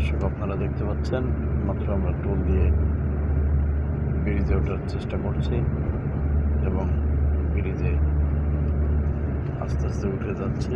দর্শক আপনারা দেখতে পাচ্ছেন, মাত্র আমরা টোল দিয়ে ব্রিজে ওঠার চেষ্টা করছি এবং ব্রিজে আস্তে আস্তে উঠে যাচ্ছি।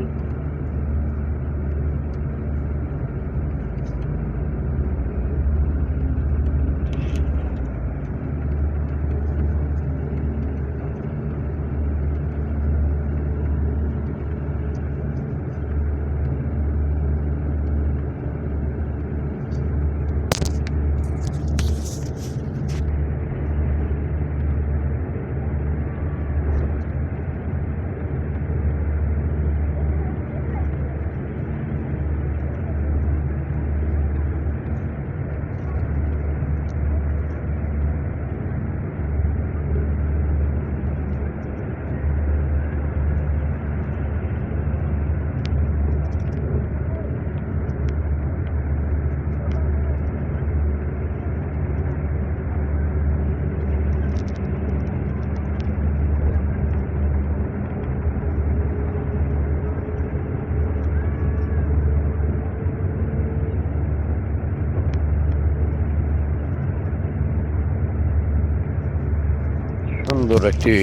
সুন্দর একটি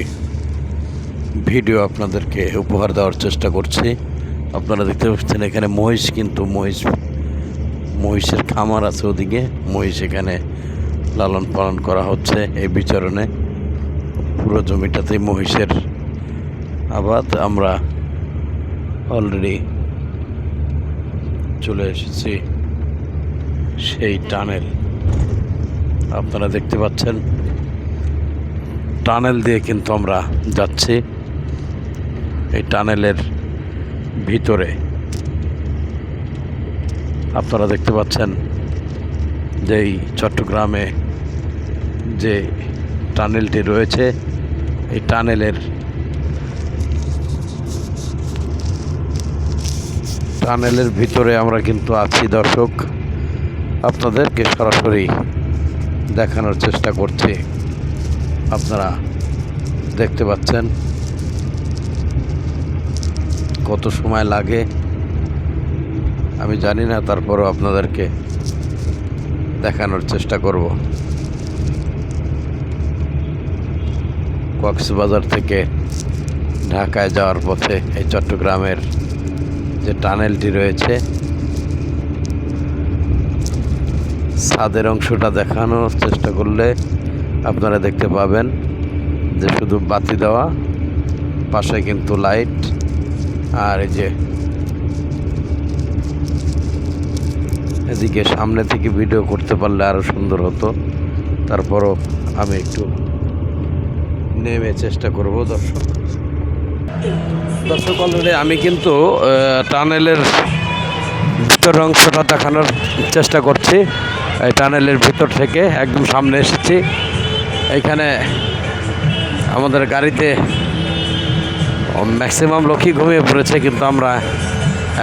ভিডিও আপনাদেরকে উপহার দেওয়ার চেষ্টা করছি। আপনারা দেখতে পাচ্ছেন এখানে মহিষ, কিন্তু মহিষের খামার আছে ওদিকে। মহিষ এখানে লালন পালন করা হচ্ছে এই বিচরণে। পুরো জমিটাতে মহিষের আবাদ। আমরা অলরেডি চলে এসেছি সেই টানেল। আপনারা দেখতে পাচ্ছেন টানেল দিয়ে কিন্তু আমরা যাচ্ছি। এই টানেলের ভিতরে আপনারা দেখতে পাচ্ছেন যে এই চট্টগ্রামে যে টানেলটি রয়েছে, এই টানেলের ভিতরে আমরা কিন্তু আছি দর্শক। আপনাদেরকে সরাসরি দেখানোর চেষ্টা করছি। আপনারা দেখতে পাচ্ছেন কত সময় লাগে আমি জানি না, তারপরও আপনাদেরকে দেখানোর চেষ্টা করব। কক্সবাজার থেকে ঢাকায় যাওয়ার পথে এই চট্টগ্রামের যে টানেলটি রয়েছে, ছাদের অংশটা দেখানোর চেষ্টা করলে আপনারা দেখতে পাবেন যে শুধু বাতি দেওয়া, পাশে কিন্তু লাইট। আর এই যে এদিকে সামনে থেকে ভিডিও করতে পারলে আরও সুন্দর হতো, তারপরও আমি একটু নেমে চেষ্টা করব। দর্শক অলরেডি আমি কিন্তু টানেলের ভিতর অংশটা দেখানোর চেষ্টা করছি। এই টানেলের ভিতর থেকে একদম সামনে এসেছি। এইখানে আমাদের গাড়িতে ম্যাক্সিমাম লোকই ঘুমিয়ে পড়েছে, কিন্তু আমরা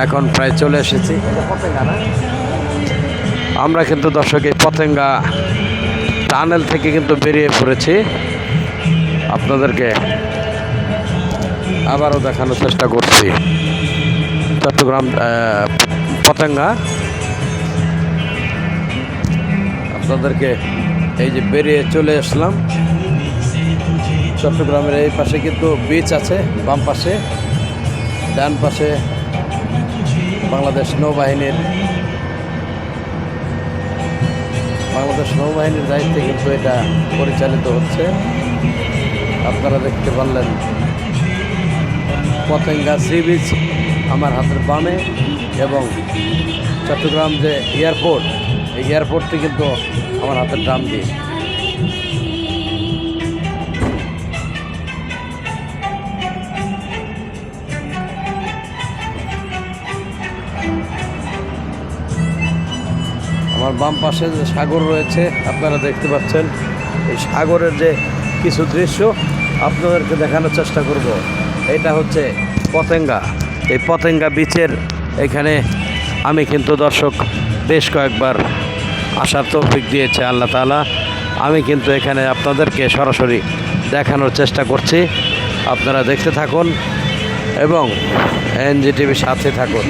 এখন প্রায় চলে এসেছি। আমরা কিন্তু দর্শক এই পতেঙ্গা টানেল থেকে কিন্তু বেরিয়ে পড়েছি। আপনাদেরকে আবারও দেখানোর চেষ্টা করছি চট্টগ্রাম পতেঙ্গা। আপনাদেরকে এই যে বেরিয়ে চলে আসলাম। চট্টগ্রামের এই পাশে কিন্তু বিচ আছে, বাম পাশে, ডান পাশে বাংলাদেশ নৌবাহিনীর দায়িত্বে কিন্তু এটা পরিচালিত হচ্ছে। আপনারা দেখতে পারলেন পতেঙ্গা সি বিচ আমার হাতের বামে, এবং চট্টগ্রাম যে এয়ারপোর্ট, এই এয়ারপোর্টটি কিন্তু আমার হাতের ডান দিয়ে। আমার বাম পাশে যে সাগর রয়েছে আপনারা দেখতে পাচ্ছেন। এই সাগরের যে কিছু দৃশ্য আপনাদেরকে দেখানোর চেষ্টা করব। এটা হচ্ছে পতেঙ্গা। এই পতেঙ্গা বিচের এখানে আমি কিন্তু দর্শক বেশ কয়েকবার আসার তৌফিক দিয়েছে আল্লাহ তাআলা। আমি কিন্তু এখানে আপনাদেরকে সরাসরি দেখানোর চেষ্টা করছি। আপনারা দেখতে থাকুন এবং এনজিটিভির সাথে থাকুন।